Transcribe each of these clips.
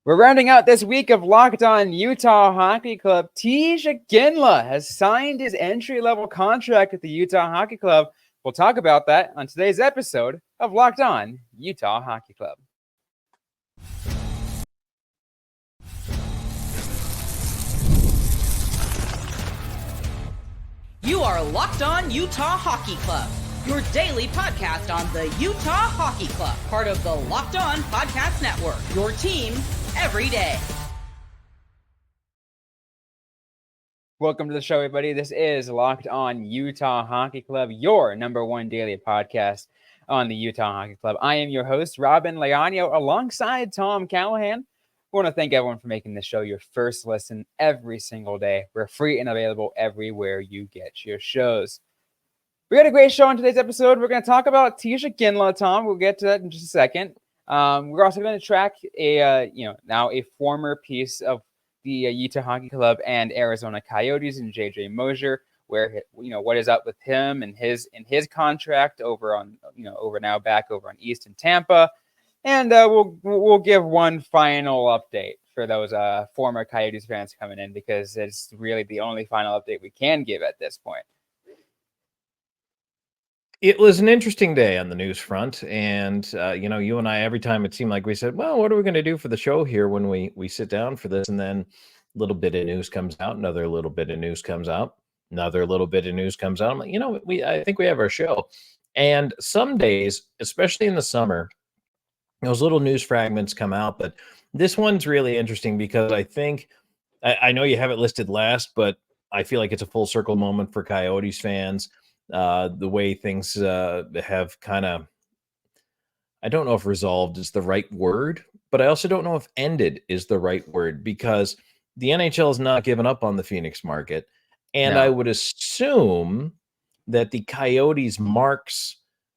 We're rounding out this week of Locked On Utah Hockey Club. Tij Iginla has signed his entry-level contract with the Utah Hockey Club. We'll talk about that on today's episode of Locked On Utah Hockey Club. You are Locked On Utah Hockey Club, your daily podcast on the Utah Hockey Club, part of the Locked On Podcast Network, your team every day. Welcome to the show, everybody. This is Locked On Utah Hockey Club, your number one daily podcast on the Utah Hockey Club. I am your host, Robyn Leonio, alongside Tom Callahan. I want to thank everyone for making this show your first listen every single day. We're free and available everywhere you get your shows. We got a great show on today's episode. We're going to talk about Tij Iginla, Tom. We'll get to that in just a second. We're also going to track now a former piece of the Utah Hockey Club and Arizona Coyotes and JJ Moser, where what is up with him and his contract over on back over on East in Tampa. And we'll give one final update for those former Coyotes fans coming in, because it's really the only final update we can give at this point. It was an interesting day on the news front, and you and I, every time it seemed like we said, well, what are we going to do for the show here when we sit down for this? And then a little bit of news comes out, another little bit of news comes out, another little bit of news comes out. I'm like, I think we have our show. And some days, especially in the summer, those little news fragments come out. But this one's really interesting because I know you have it listed last, but I feel like it's a full circle moment for Coyotes fans. The way things have kind of, I don't know if resolved is the right word, but I also don't know if ended is the right word, because the NHL has not given up on the Phoenix market. And I would assume that the Coyotes marks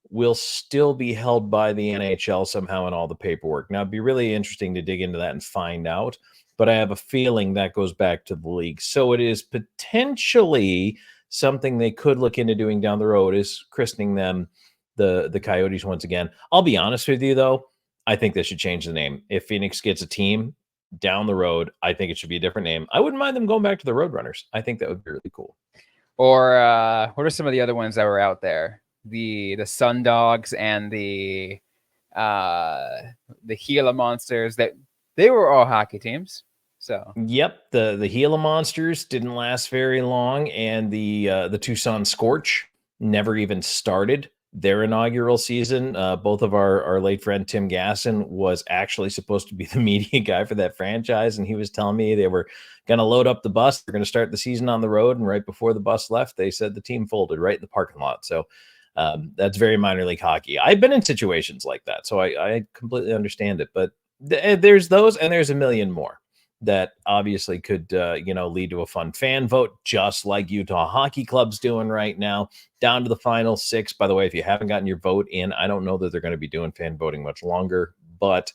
will still be held by the NHL somehow in all the paperwork. Now, it'd be really interesting to dig into that and find out, but I have a feeling that goes back to the league. So it is potentially something they could look into doing down the road, is christening them the Coyotes once again. I'll be honest with you, though. I think they should change the name. If Phoenix gets a team down the road, I think it should be a different name. I wouldn't mind them going back to the Roadrunners. I think that would be really cool. Or what are some of the other ones that were out there? The Sun Dogs and the Gila Monsters. That they were all hockey teams. So yep, the Gila Monsters didn't last very long, and the Tucson Scorch never even started their inaugural season. Both of our late friend Tim Gasson was actually supposed to be the media guy for that franchise, and he was telling me they were going to load up the bus. They're going to start the season on the road, and right before the bus left, they said the team folded right in the parking lot. So that's very minor league hockey. I've been in situations like that, so I completely understand it. But there's those, and there's a million more that obviously could, lead to a fun fan vote, just like Utah Hockey Club's doing right now, down to the final 6. By the way, if you haven't gotten your vote in, I don't know that they're going to be doing fan voting much longer, but,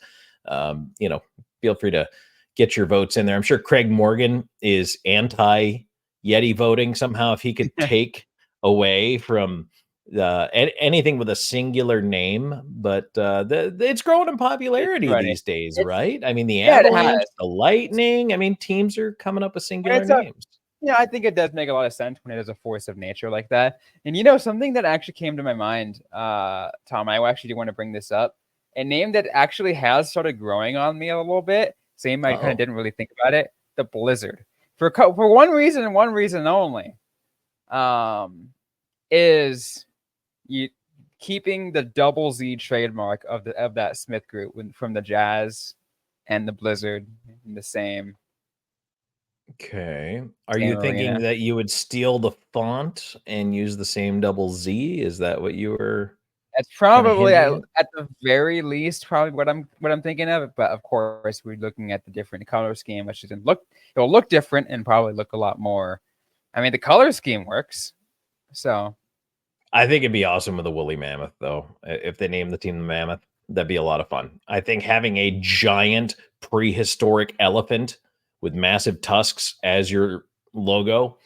feel free to get your votes in there. I'm sure Craig Morgan is anti-Yeti voting somehow. If he could take away from anything with a singular name, but it's growing in popularity these days, right? I mean, the Avalanche, the Lightning, I mean, teams are coming up with singular names. Yeah, I think it does make a lot of sense when it is a force of nature like that. And something that actually came to my mind, Tom, I actually do want to bring this up. A name that actually has started growing on me a little bit. Same, I kind of didn't really think about it. The Blizzard. For one reason and one reason only, is keeping the double Z trademark of that Smith Group from the Jazz and the Blizzard in the same. Okay. Are you thinking that you would steal the font and use the same double Z? Is that what you were? That's probably at the very least probably what I'm thinking of. But of course, we're looking at the different color scheme, which it'll look different and probably look a lot more. I mean, the color scheme works, so. I think it'd be awesome with a woolly mammoth, though. If they name the team the Mammoth, that'd be a lot of fun. I think having a giant prehistoric elephant with massive tusks as your logo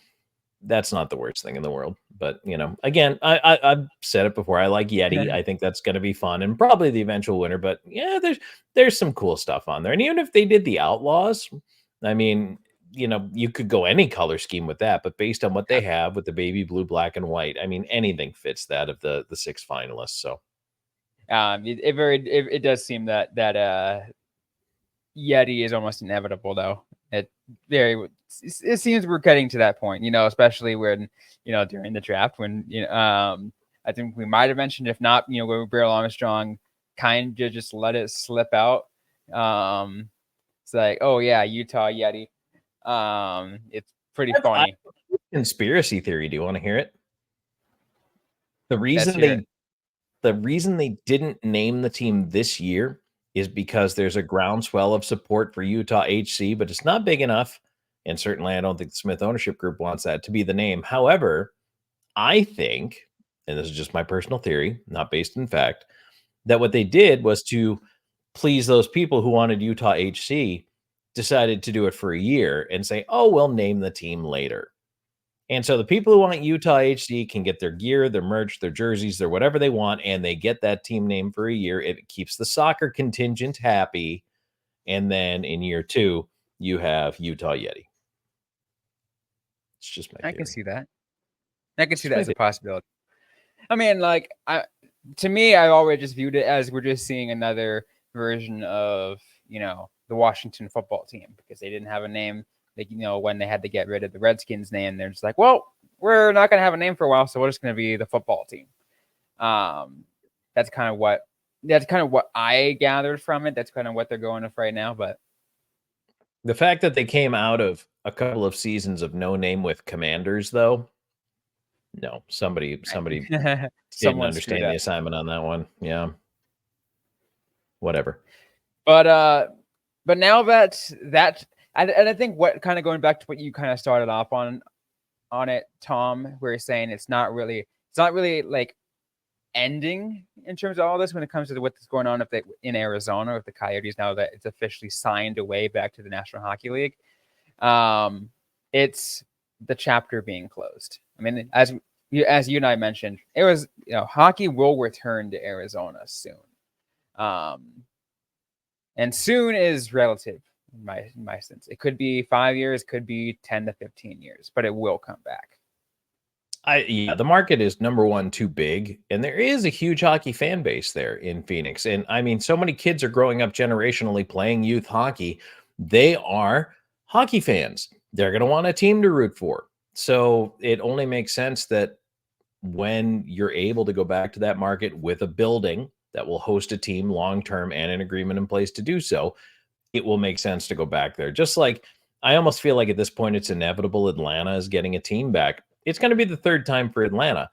that's not the worst thing in the world. But, again, I've said it before. I like Yeti. I think that's going to be fun and probably the eventual winner. But yeah, there's some cool stuff on there. And even if they did the Outlaws, I mean, you could go any color scheme with that. But based on what they have with the baby blue, black, and white, I mean, anything fits that of the 6 finalists. So it does seem that Yeti is almost inevitable, though. It seems we're getting to that point, especially when, during the draft, when, I think we might have mentioned, if not, when Beryl Armstrong kind of just let it slip out. It's like, oh yeah, Utah Yeti. It's pretty funny. Conspiracy theory. Do you want to hear it? The reason they didn't name the team this year is because there's a groundswell of support for Utah HC, but it's not big enough. And certainly I don't think the Smith ownership group wants that to be the name. However, I think, and this is just my personal theory, not based in fact, that what they did was to please those people who wanted Utah HC, decided to do it for a year and say, oh, we'll name the team later. And so the people who want Utah HD can get their gear, their merch, their jerseys, their whatever they want, and they get that team name for a year. It keeps the soccer contingent happy. And then in year 2, you have Utah Yeti. It's just my theory. I can see that. I can see that as a possibility. I mean, to me, I've always just viewed it as we're just seeing another version of, the Washington football team, because they didn't have a name. Like, when they had to get rid of the Redskins name, they're just like, well, we're not going to have a name for a while, so we're just going to be the football team. That's kind of what I gathered from it. That's kind of what they're going with right now. But the fact that they came out of a couple of seasons of no name with Commanders, though, no, somebody didn't understand the assignment on that one. Yeah, whatever. But now that. And I think what kind of going back to what you kind of started off on it, Tom, where you're saying it's not really like ending in terms of all this when it comes to what's going on in Arizona with the Coyotes now that it's officially signed away back to the National Hockey League. It's the chapter being closed. I mean, as you and I mentioned, it was, hockey will return to Arizona soon. And soon is relative. In my sense, it could be 5 years, could be 10 to 15 years, but it will come back. The market is, number one, too big, and there is a huge hockey fan base there in Phoenix. And I mean, so many kids are growing up generationally playing youth hockey. They are hockey fans. They're going to want a team to root for. So it only makes sense that when you're able to go back to that market with a building that will host a team long-term and an agreement in place to do so, it will make sense to go back there. Just like I almost feel like at this point, it's inevitable Atlanta is getting a team back. It's going to be the third time for Atlanta.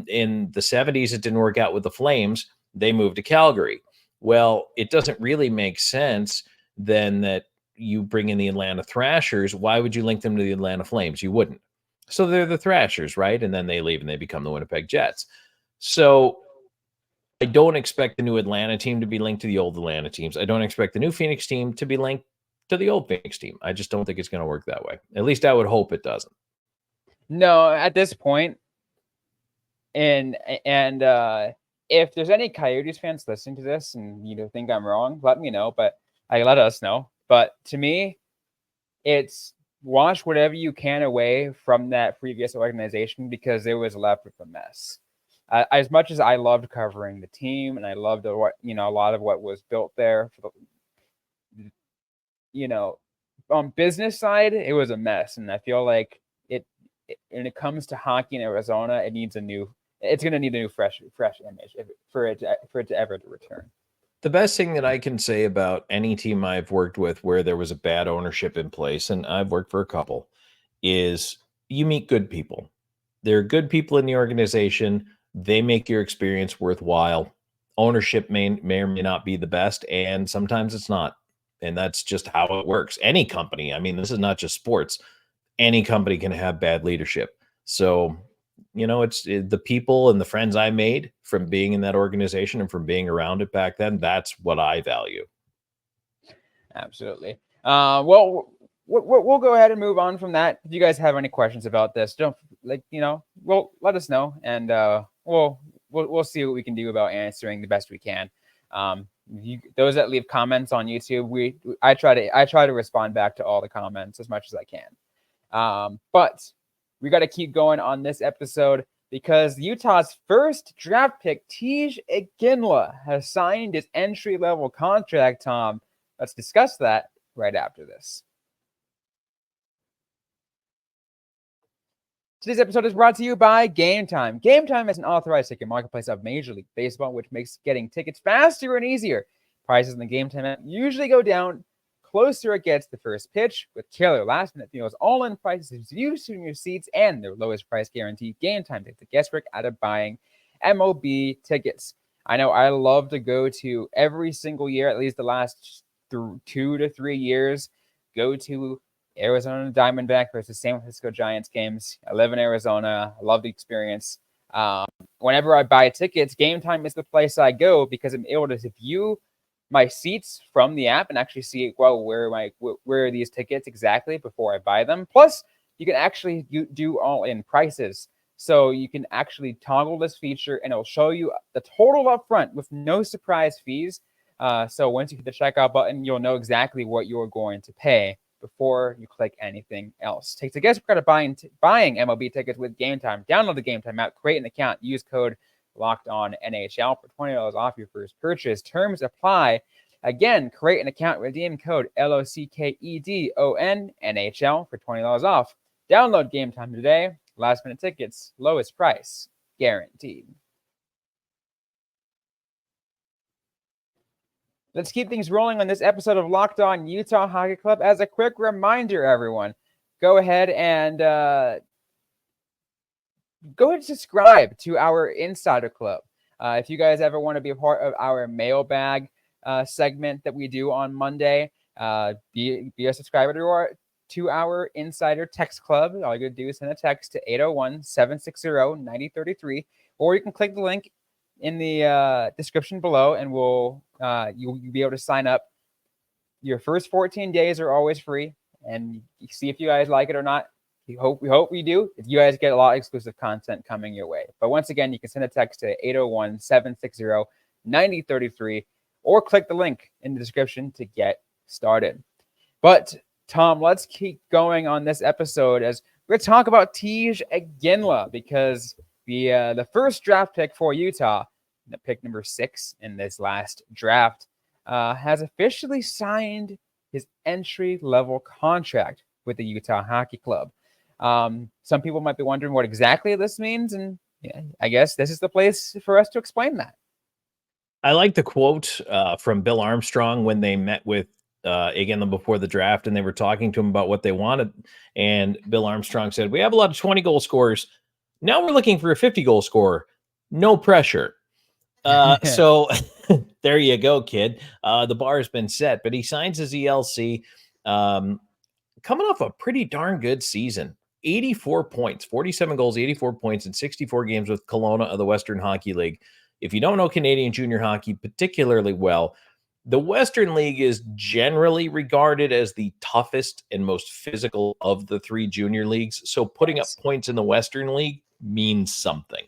In the 70s, it didn't work out with the Flames. They moved to Calgary. Well, it doesn't really make sense then that you bring in the Atlanta Thrashers. Why would you link them to the Atlanta Flames? You wouldn't. So they're the Thrashers, right? And then they leave and they become the Winnipeg Jets. So I don't expect the new Atlanta team to be linked to the old Atlanta teams. I don't expect the new Phoenix team to be linked to the old Phoenix team. I just don't think it's going to work that way. At least I would hope it doesn't. No, at this point, and if there's any Coyotes fans listening to this and you think I'm wrong, let me know. But let us know. But to me, it's wash whatever you can away from that previous organization, because it was left with a mess. As much as I loved covering the team and I loved a lot of what was built there, on business side, it was a mess. And I feel like when it comes to hockey in Arizona, it's going to need a new fresh image for it to ever return. The best thing that I can say about any team I've worked with where there was a bad ownership in place, and I've worked for a couple, is you meet good people. There are good people in the organization. They make your experience worthwhile. Ownership may or may not be the best, and sometimes it's not. And that's just how it works. Any company, I mean, this is not just sports. Any company can have bad leadership. So, it's the people and the friends I made from being in that organization and from being around it back then. That's what I value. Absolutely. Well, we'll go ahead and move on from that. If you guys have any questions about this, don't well, let us know, and we'll see what we can do about answering the best we can. Those that leave comments on YouTube, I try to respond back to all the comments as much as I can. But we got to keep going on this episode because Utah's first draft pick, Tij Iginla, has signed his entry-level contract. Tom, let's discuss that right after this. Today's episode is brought to you by Gametime. Gametime is an authorized ticket marketplace of Major League Baseball, which makes getting tickets faster and easier. Prices in the Gametime app usually go down closer it gets the first pitch, with killer last-minute deals, all-in prices, views from your seats, and their lowest price guarantee. Gametime takes the guesswork out of buying MLB tickets. I know I love to go to every single year, at least the last 2 to 3 years, go to Arizona Diamondback versus San Francisco Giants games. I live in Arizona. I love the experience. Whenever I buy tickets, Gametime is the place I go because I'm able to view my seats from the app and actually see, well, where are these tickets exactly before I buy them. Plus, you can actually do all-in prices. So you can actually toggle this feature and it'll show you the total up front with no surprise fees. So once you hit the checkout button, you'll know exactly what you're going to pay before you click anything else. Take the guesswork out of buying MLB tickets with Gametime. Download the Gametime app, create an account, use code LOCKEDONNHL for $20 off your first purchase. Terms apply. Again, create an account, redeem code LOCKEDONNHL for $20 off. Download Gametime today. Last minute tickets, lowest price, guaranteed. Let's keep things rolling on this episode of Locked On Utah Hockey Club. As a quick reminder, everyone, go ahead and subscribe to our Insider Club. If you guys ever want to be a part of our mailbag segment that we do on Monday, be a subscriber to our Insider Text Club. All you got to do is send a text to 801-760-9033, or you can click the link in the description below, and you'll be able to sign up. Your first 14 days are always free, and see if you guys like it or not. We hope we do. If you guys get a lot of exclusive content coming your way. But once again, you can send a text to 801-760-9033, or click the link in the description to get started. But Tom, let's keep going on this episode as we're going to talk about Tij Iginla, because the first draft pick for Utah, the pick number 6 in this last draft, has officially signed his entry-level contract with the Utah Hockey Club. Some people might be wondering what exactly this means, and I guess this is the place for us to explain that. I like the quote from Bill Armstrong when they met with Iginla before the draft, and they were talking to him about what they wanted. And Bill Armstrong said, "We have a lot of 20-goal scorers. Now we're looking for a 50-goal scorer. No pressure." So there you go, kid. The bar has been set, but he signs his ELC, coming off a pretty darn good season. 84 points, 47 goals, 84 points in 64 games with Kelowna of the Western Hockey League. If you don't know Canadian junior hockey particularly well, the Western League is generally regarded as the toughest and most physical of the 3 junior leagues. So putting up points in the Western League means something.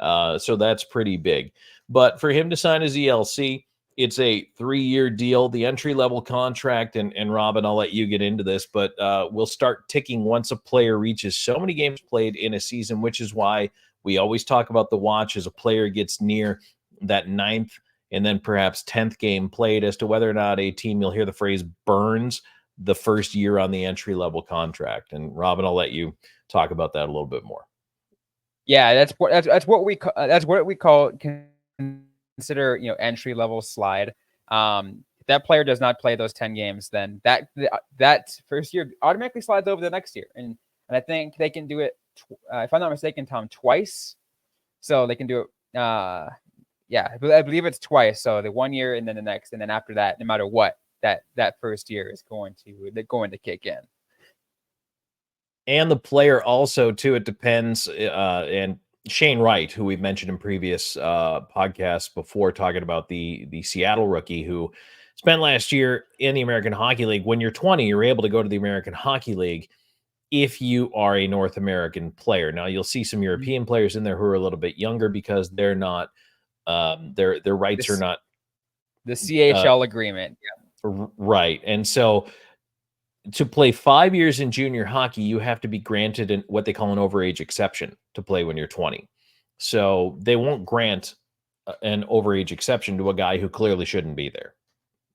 So that's pretty big. But for him to sign his ELC, it's a 3-year deal, the entry-level contract, and Robyn, I'll let you get into this, but we'll start ticking once a player reaches so many games played in a season, which is why we always talk about the watch as a player gets near that 9th and then perhaps 10th game played as to whether or not a team, you'll hear the phrase, burns the first year on the entry-level contract. And Robyn, I'll let you talk about that a little bit more. Yeah, that's what we call consider entry level slide. If that player does not play those 10 games, then that first year automatically slides over the next year, and I think they can do it. If I'm not mistaken, Tom, twice. So they can do it. I believe it's twice. So the 1 year and then the next, and then after that, no matter what, that first year is going to kick in. And the player also, too, it depends. And Shane Wright, who we've mentioned in previous podcasts before, talking about the Seattle rookie who spent last year in the American Hockey League. When you're 20, you're able to go to the American Hockey League if you are a North American player. Now you'll see some European players in there who are a little bit younger because they're not their rights are not the CHL agreement. Right. And so to play 5 years in junior hockey, you have to be granted what they call an overage exception to play when you're 20. So they won't grant an overage exception to a guy who clearly shouldn't be there.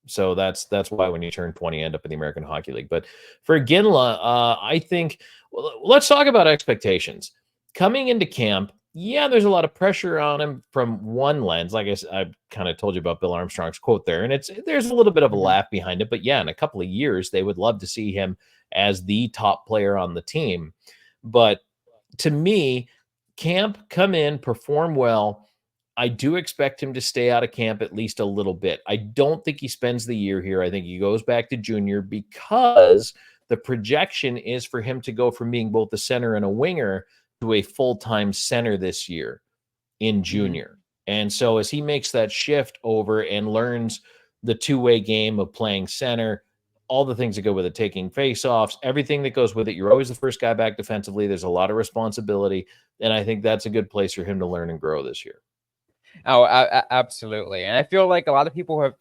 So that's why when you turn 20, you end up in the American Hockey League. But for Iginla, I think, let's talk about expectations. Coming into camp, yeah, there's a lot of pressure on him from one lens. Like I kind of told you about Bill Armstrong's quote there, and there's a little bit of a laugh behind it. But yeah, in a couple of years, they would love to see him as the top player on the team. But to me, camp, come in, perform well. I do expect him to stay out of camp at least a little bit. I don't think he spends the year here. I think he goes back to junior because the projection is for him to go from being both a center and a winger to a full-time center this year in junior. And so as he makes that shift over and learns the two-way game of playing center, all the things that go with it, taking face-offs, everything that goes with it, you're always the first guy back defensively. There's a lot of responsibility, and I think that's a good place for him to learn and grow this year. Oh, absolutely. And I feel like a lot of people have,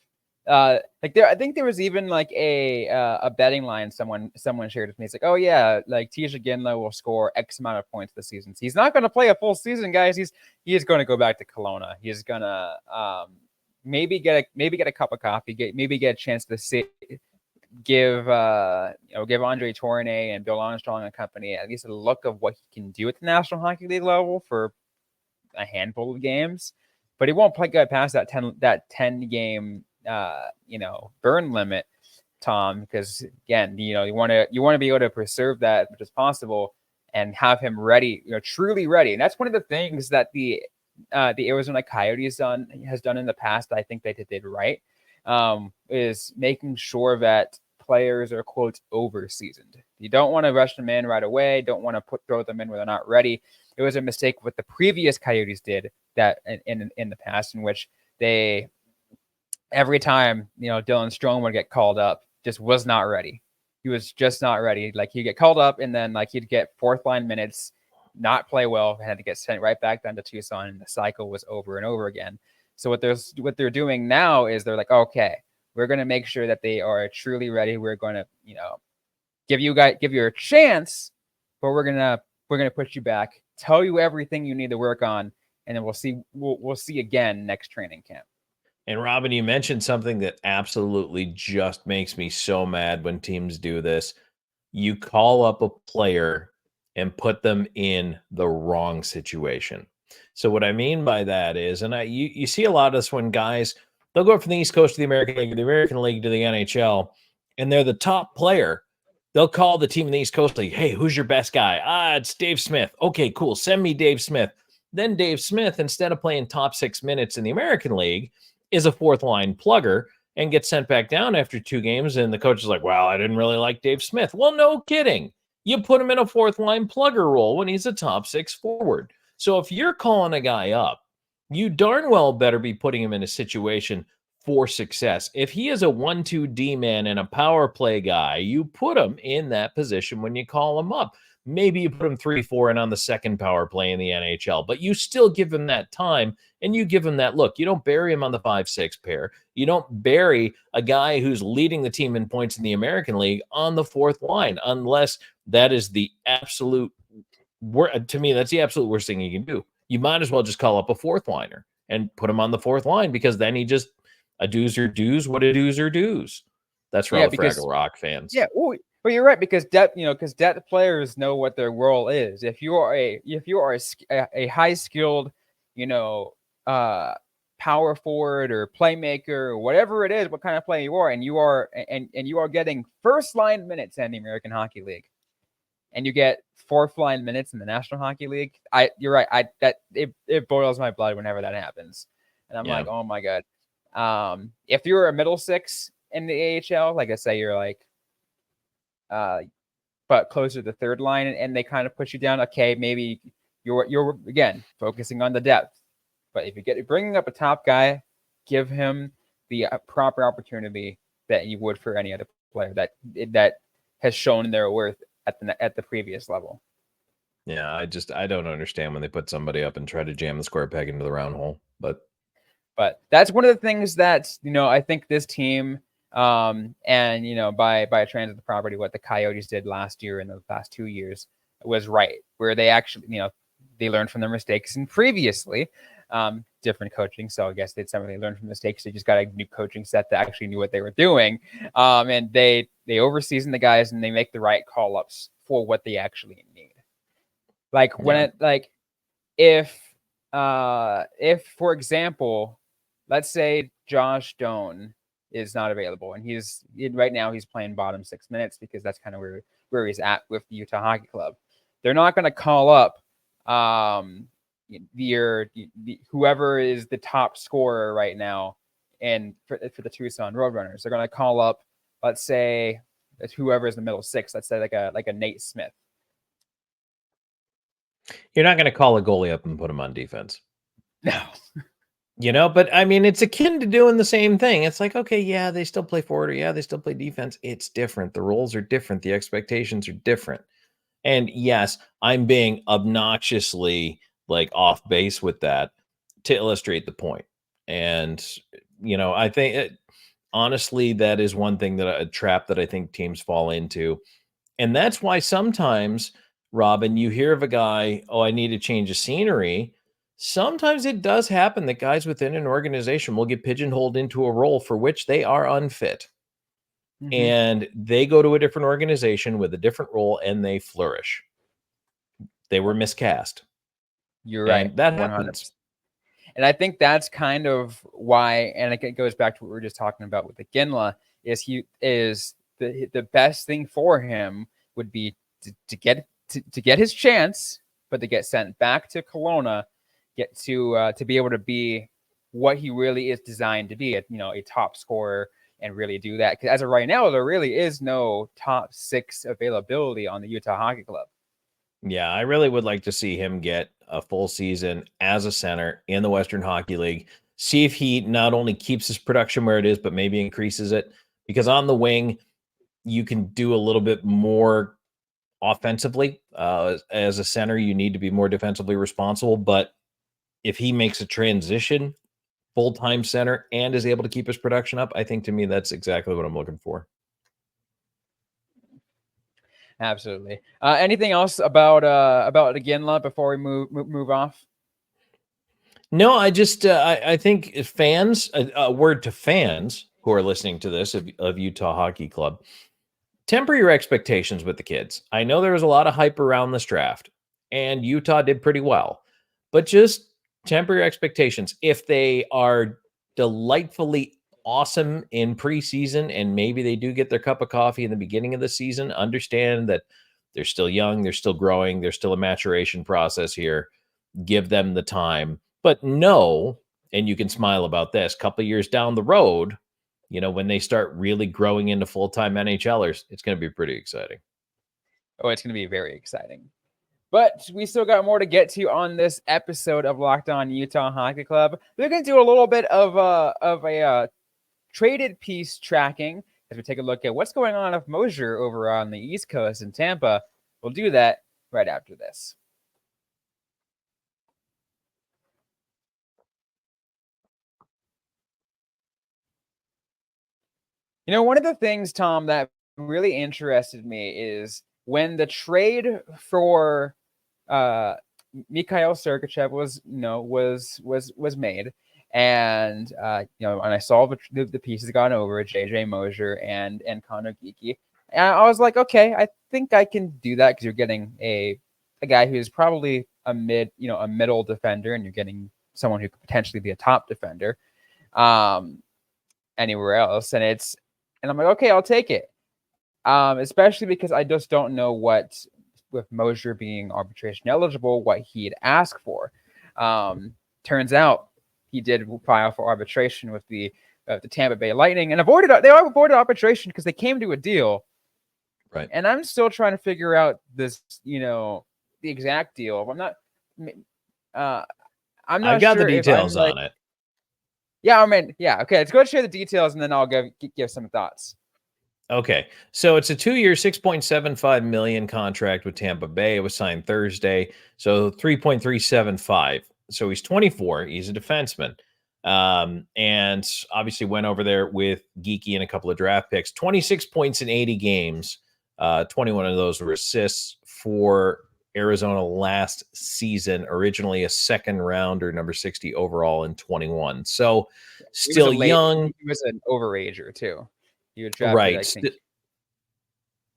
I think there was even like a betting line someone shared with me. It's like, oh yeah, like Tij Iginla will score X amount of points this season. So he's not going to play a full season, guys. He is going to go back to Kelowna. He's going to maybe get a cup of coffee, maybe get a chance to give Andre Tourné and Bill Armstrong and company at least a look of what he can do at the National Hockey League level for a handful of games. But he won't get past that 10 game burn limit, Tom, because again, you want to be able to preserve that as much as possible and have him ready, truly ready. And that's one of the things that the Arizona Coyotes has done in the past. I think they did right, is making sure that players are, quote, over seasoned. You don't want to rush them in right away. Don't want to throw them in where they're not ready. It was a mistake what the previous Coyotes did that in the past, in which they, every time, Dylan Strome would get called up, just was not ready. He was just not ready. Like, he'd get called up and then like he'd get fourth line minutes, not play well, had to get sent right back down to Tucson, and the cycle was over and over again. So what they're doing now is they're like, okay, we're going to make sure that they are truly ready. We're going to, give you a chance, but we're going to put you back, tell you everything you need to work on, and then we'll see again next training camp. And Robyn, you mentioned something that absolutely just makes me so mad when teams do this. You call up a player and put them in the wrong situation. So what I mean by that is, and you see a lot of this when guys, they'll go from the East Coast to the American League, or the American League to the NHL, and they're the top player. They'll call the team in the East Coast League, hey, who's your best guy? It's Dave Smith. Okay, cool. Send me Dave Smith. Then Dave Smith, instead of playing top 6 minutes in the American League, is a fourth line plugger and gets sent back down after 2 games. And the coach is like, well, I didn't really like Dave Smith. Well, no kidding. You put him in a fourth line plugger role when he's a top 6 forward. So if you're calling a guy up, you darn well better be putting him in a situation for success. If he is a 1-2 D-man and a power play guy, you put him in that position when you call him up. Maybe you put him 3-4 and on the second power play in the NHL, but you still give him that time and you give him that look. You don't bury him on the 5-6 pair. You don't bury a guy who's leading the team in points in the American League on the fourth line, unless that is the absolute, to me, that's the absolute worst thing you can do. You might as well just call up a fourth liner and put him on the fourth line, because then he just, a do's or do's, what a do's or do's. That's for all the Fraggle Rock fans. Yeah, well, you're right, because depth players know what their role is. If you are a high skilled, power forward or playmaker or whatever it is, what kind of player you are, and you are getting first line minutes in the American Hockey League, and you get fourth line minutes in the National Hockey League, you're right. It boils my blood whenever that happens, and I'm like, oh my god. If you're a middle six in the AHL, like I say, you're like, but closer to the third line, and they kind of push you down. Okay, maybe you're again focusing on the depth, but if you're bringing up a top guy, give him the proper opportunity that you would for any other player that has shown their worth at the previous level. Yeah, I don't understand when they put somebody up and try to jam the square peg into the round hole. But that's one of the things that, I think this team, and by a transit of the property, what the Coyotes did last year and the past 2 years was right, where they actually, they learned from their mistakes and previously, different coaching. So I guess they learned from mistakes. They just got a new coaching set that actually knew what they were doing. And they overseason the guys and they make the right call ups for what they actually need. Like when if for example, let's say Josh Doan is not available and right now he's playing bottom 6 minutes because that's kind of where he's at with the Utah Hockey Club. They're not going to call up whoever is the top scorer right now and for the Tucson Roadrunners. They're going to call up, let's say, whoever is in the middle six, let's say like a Nate Smith. You're not going to call a goalie up and put him on defense. No. But I mean, it's akin to doing the same thing. It's like, okay, yeah, they still play forward, or yeah, they still play defense. It's different. The roles are different. The expectations are different. And yes, I'm being obnoxiously off base with that to illustrate the point. And, I think honestly, that is one thing a trap that I think teams fall into. And that's why sometimes, Robyn, you hear of a guy, oh, I need to change of scenery. Sometimes it does happen that guys within an organization will get pigeonholed into a role for which they are unfit. Mm-hmm. And they go to a different organization with a different role and they flourish. They were miscast. You're right. That happens. And I think that's kind of why, and it goes back to what we were just talking about with Iginla, is the best thing for him would be to get his chance, but to get sent back to Kelowna, get to be able to be what he really is designed to be, a top scorer, and really do that. Because as of right now, there really is no top six availability on the Utah Hockey Club. Yeah, I really would like to see him get a full season as a center in the Western Hockey League. See if he not only keeps his production where it is, but maybe increases it. Because on the wing, you can do a little bit more offensively. As a center, you need to be more defensively responsible. But if he makes a transition, full-time center, and is able to keep his production up, I think to me that's exactly what I'm looking for. Absolutely. Anything else about Iginla before we move off? No, I just I think fans, a word to fans who are listening to this of Utah Hockey Club, temper your expectations with the kids. I know there was a lot of hype around this draft, and Utah did pretty well, but just temper your expectations. If they are delightfully awesome in preseason and maybe they do get their cup of coffee in the beginning of the season, understand that they're still young, they're still growing, there's still a maturation process here. Give them the time. But no, and you can smile about this, a couple of years down the road, when they start really growing into full-time NHLers, it's going to be pretty exciting. Oh, it's going to be very exciting. But we still got more to get to on this episode of Locked On Utah Hockey Club. We're going to do a little bit of a traded piece tracking as we take a look at what's going on with Moser over on the East Coast in Tampa. We'll do that right after this. One of the things, Tom, that really interested me is when the trade for Mikhail Sergachev was made, and and I saw the pieces gone over JJ Moser and Connor Geekie, and I was like, okay, I think I can do that because you're getting a guy who's probably a middle defender, and you're getting someone who could potentially be a top defender anywhere else, and I'm like, okay, I'll take it. Especially because I just don't know what, with Moser being arbitration eligible, what he'd ask for. Turns out he did file for arbitration with the Tampa Bay Lightning and avoided arbitration because they came to a deal. Right. And I'm still trying to figure out this, the exact deal. I'm not I've got the details on it. Yeah, I mean, yeah. Okay, let's go share the details, and then I'll give some thoughts. Okay, so it's a 2-year, $6.75 million contract with Tampa Bay. It was signed Thursday, so 3.375. So he's 24. He's a defenseman, and obviously went over there with Geeky and a couple of draft picks. 26 points in 80 games. 21 of those were assists for Arizona last season. Originally a second rounder, number 60 overall in 21. So still young. He was an overager too. He was drafted, Right. I think.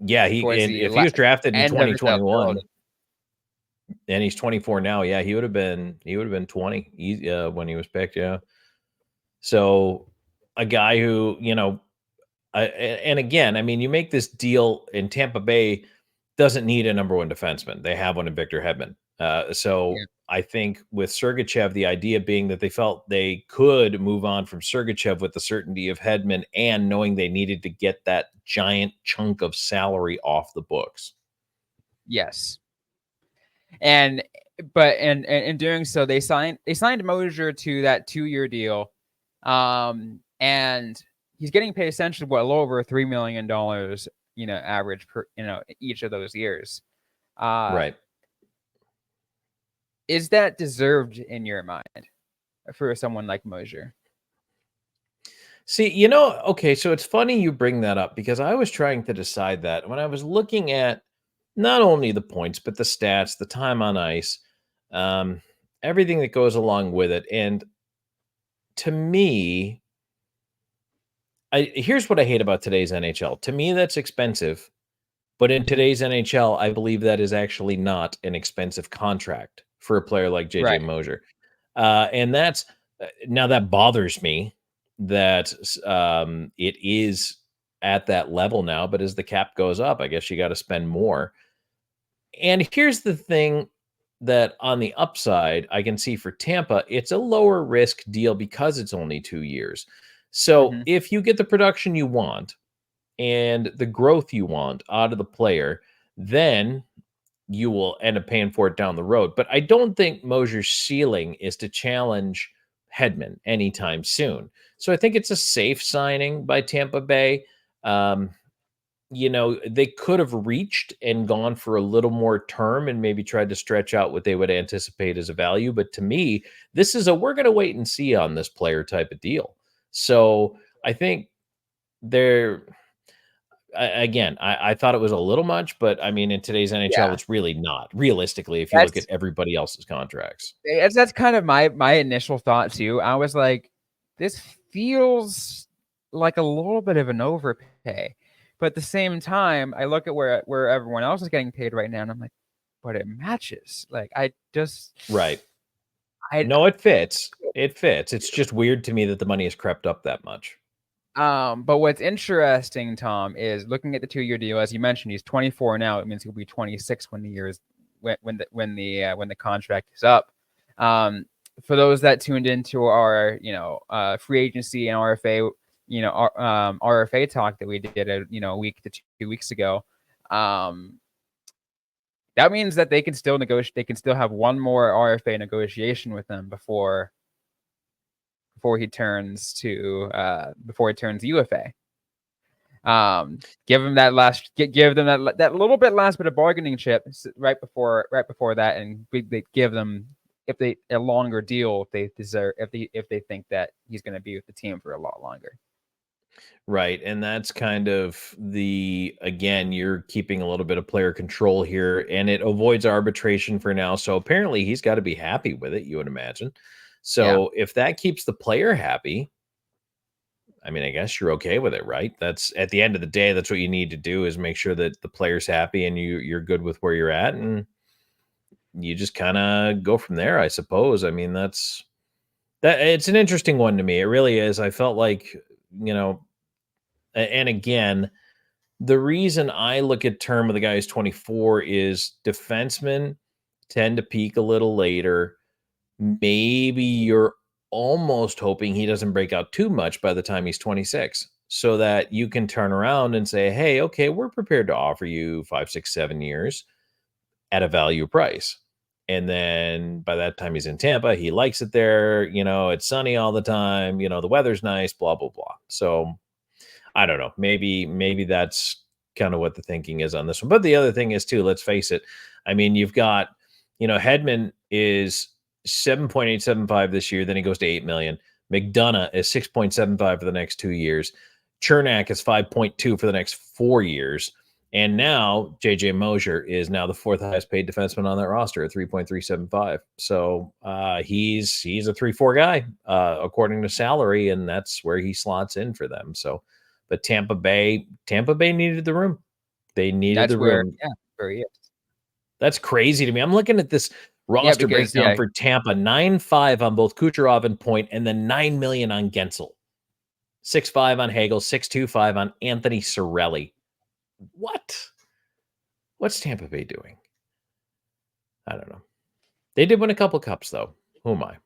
Yeah, if he was drafted in 2021 and he's 24 now, yeah, he would have been 20 when he was picked, yeah. So a guy who, and again, I mean, you make this deal in Tampa Bay doesn't need a number one defenseman. They have one in Victor Hedman. So yeah. I think with Sergachev, the idea being that they felt they could move on from Sergachev with the certainty of Hedman and knowing they needed to get that giant chunk of salary off the books. Yes. And in doing so, they signed Moser to that 2-year deal. And he's getting paid essentially well over $3 million, average per, each of those years. Right. Is that deserved in your mind for someone like Moser? See, okay, so it's funny you bring that up because I was trying to decide that when I was looking at not only the points, but the stats, the time on ice, everything that goes along with it. And to me, here's what I hate about today's NHL. To me, that's expensive. But in today's NHL, I believe that is actually not an expensive contract for a player like JJ Moser. And that's now that bothers me that it is at that level now. But as the cap goes up, I guess you got to spend more. And here's the thing that on the upside, I can see for Tampa, it's a lower risk deal because it's only 2 years. So if you get the production you want and the growth you want out of the player, then you will end up paying for it down the road. But I don't think Moser's ceiling is to challenge Hedman anytime soon. So I think it's a safe signing by Tampa Bay. They could have reached and gone for a little more term and maybe tried to stretch out what they would anticipate as a value. But to me, this is we're going to wait and see on this player type of deal. So I think I thought it was a little much, but I mean, in today's NHL, it's really not realistically, if you look at everybody else's contracts. That's kind of my initial thought too. I was like, this feels like a little bit of an overpay. But at the same time, I look at where everyone else is getting paid right now, and I'm like, but it matches. Like, I just right. No, it fits. It fits. It's just weird to me that the money has crept up that much. But what's interesting, Tom, is looking at the 2-year deal. As you mentioned, he's 24 now. It means he'll be 26 when the contract is up. For those that tuned into our free agency and RFA. RFA talk that we did a week to 2 weeks ago. That means that they can still negotiate. They can still have one more RFA negotiation with them before he turns UFA. Give them that little bit last bit of bargaining chip right before that, and they give them a longer deal if they deserve if they think that he's going to be with the team for a lot longer. Right. And that's kind of again, you're keeping a little bit of player control here, and it avoids arbitration for now. So apparently he's got to be happy with it, you would imagine. So if that keeps the player happy, I mean, I guess you're okay with it, right? That's at the end of the day, that's what you need to do is make sure that the player's happy and you're good with where you're at. And you just kind of go from there, I suppose. I mean, it's an interesting one to me. It really is. I felt like, and again, the reason I look at term with the guy who's 24 is defensemen tend to peak a little later. Maybe you're almost hoping he doesn't break out too much by the time he's 26 so that you can turn around and say, hey, okay, we're prepared to offer you 5, 6, 7 years at a value price. And then by that time he's in Tampa, he likes it there. It's sunny all the time. The weather's nice, blah, blah, blah. So I don't know. Maybe that's kind of what the thinking is on this one. But the other thing is too, let's face it. I mean, you've got, Hedman is 7.875 this year. Then he goes to 8 million. McDonough is 6.75 for the next 2 years. Chernak is 5.2 for the next 4 years. And now JJ Moser is now the fourth highest paid defenseman on that roster at 3.375. So he's a 3-4 guy according to salary, and that's where he slots in for them. So, but Tampa Bay needed the room. They needed room. Yeah, where he is. That's crazy to me. I'm looking at this roster breakdown for Tampa: 9.5 on both Kucherov and Point, and then $9 million on Gensel, 6.5 on Hagel, 6.25 on Anthony Cirelli. What's Tampa Bay doing? I don't know. They did win a couple cups, though. Who am I?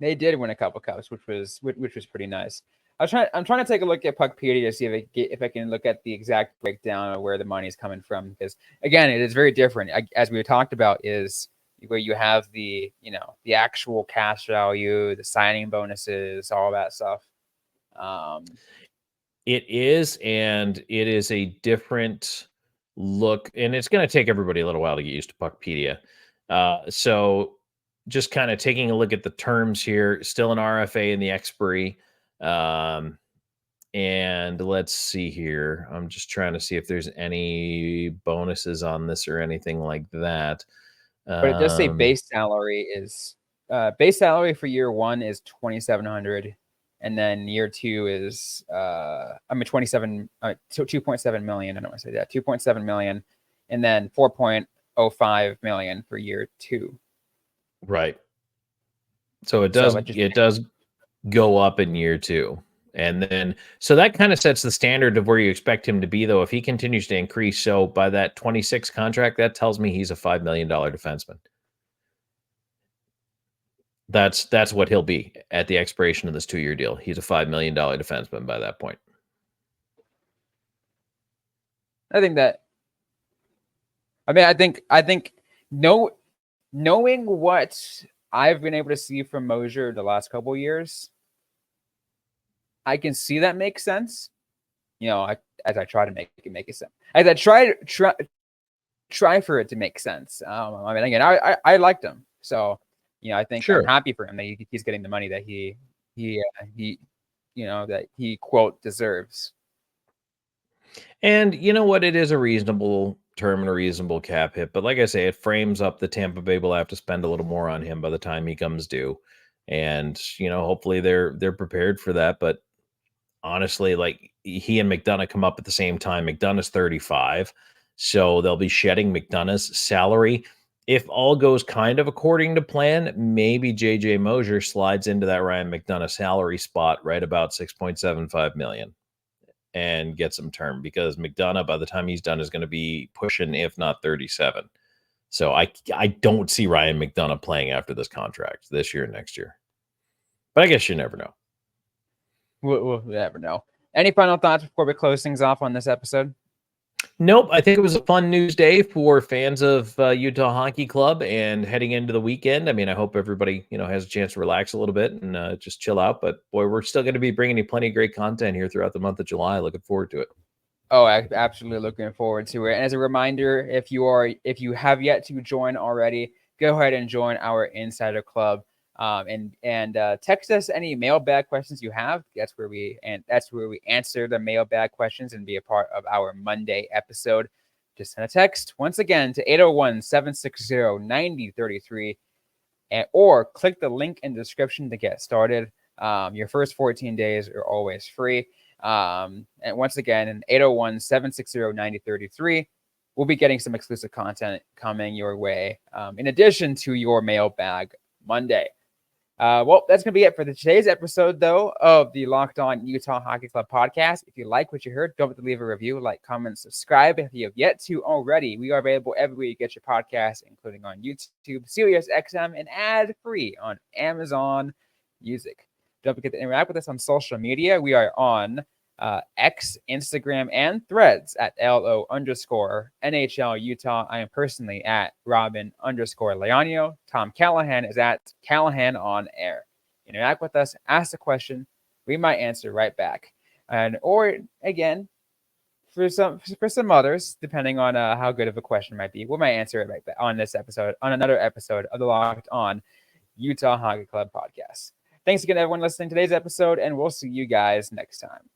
They did win a couple cups, which was pretty nice. I'm trying to take a look at Puckpedia to see if I can look at the exact breakdown of where the money is coming from, because again, it is very different. As we talked about, is where you have the actual cash value, the signing bonuses, all that stuff. It is, and it is a different look, and it's going to take everybody a little while to get used to Puckpedia. So just kind of taking a look at the terms here, still an RFA in the expiry. And let's see here. I'm just trying to see if there's any bonuses on this or anything like that. But it does say base salary for year one is $2,700, and then year two is 2.7 million. I don't want to say that, 2.7 million, and then 4.05 million for year two. Right. So it does go up in year two. And then, so that kind of sets the standard of where you expect him to be, though, if he continues to increase. So by that 26 contract, that tells me he's a $5 million defenseman. That's what he'll be at the expiration of this 2-year deal. He's a $5 million defenseman by that point. I think knowing what I've been able to see from Moser the last couple of years, I can see that makes sense. As I try to make it make sense. As I try for it to make sense. I mean, again, I liked him, so I think sure. I'm happy for him that he's getting the money that he that he quote deserves. And you know what? It is a reasonable term and a reasonable cap hit, but like I say, it frames up the Tampa Bay will have to spend a little more on him by the time he comes due, and hopefully they're prepared for that. But honestly, like, he and McDonough come up at the same time. McDonough's 35, so they'll be shedding McDonough's salary. If all goes kind of according to plan, maybe JJ Moser slides into that Ryan McDonough salary spot right about $6.75 million and gets some term, because McDonough, by the time he's done, is going to be pushing, if not 37. So I don't see Ryan McDonough playing after this contract this year and next year. But I guess you never know. We'll never know. Any final thoughts before we close things off on this episode? Nope. I think it was a fun news day for fans of Utah Hockey Club, and heading into the weekend. I mean, I hope everybody, has a chance to relax a little bit and just chill out. But boy, we're still going to be bringing you plenty of great content here throughout the month of July. Looking forward to it. Oh, absolutely looking forward to it. And as a reminder, if you have yet to join already, go ahead and join our Insider Club. And text us any mailbag questions you have. That's where we answer the mailbag questions and be a part of our Monday episode. Just send a text once again to 801-760-9033, or click the link in the description to get started. Your first 14 days are always free. And once again, 801-760-9033. We'll be getting some exclusive content coming your way, in addition to your mailbag Monday. Well, that's going to be it for today's episode, though, of the Locked On Utah Hockey Club podcast. If you like what you heard, don't forget to leave a review, like, comment, subscribe. If you have yet to already, we are available everywhere you get your podcast, including on YouTube, SiriusXM, and ad-free on Amazon Music. Don't forget to interact with us on social media. We are on X, Instagram, and Threads at LO_NHL Utah. I am personally at Robyn_Leonio. Tom Callahan is at Callahan on Air. Interact with us, ask a question, we might answer right back. Or again, for some others, depending on how good of a question might be, we might answer it right back on this episode, on another episode of the Locked On Utah Hockey Club podcast. Thanks again, everyone, listening to today's episode, and we'll see you guys next time.